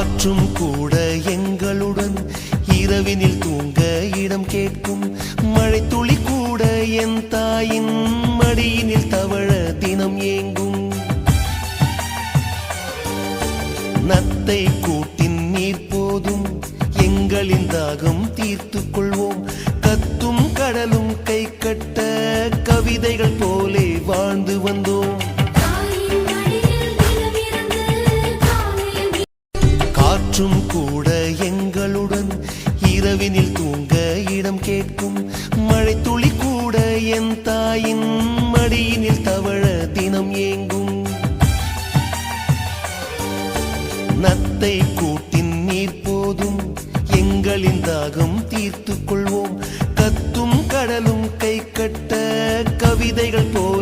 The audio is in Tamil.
காற்றும் கூட எங்களுடன் இரவினில் தூங்க இடம் கேட்கும். மழை துளி கூட என் தாயின் மடியினில் தவழ தினம் ஏங்கும். நத்தை கூட்டின் நீர் போதும் எங்களின் தாகம் தீர்த்து கொள்வோம். கத்தும் கடலும் கை கட்ட கவிதைகள் போலே வாழ்ந்து வந்தோம். காற்றும் கூட எங்களுடன் இரவினில் தூங்க இடம் கேட்கும். மழை துளி கூட என் தாயின் மடியினில் தவழ தினம் ஏங்கும். நத்தை கூட்டின் நீர் போதும் எங்களின் தாகம் தீர்த்து கொள்வோம். கத்தும் கடலும் கை கட்ட கவிதைகள் போல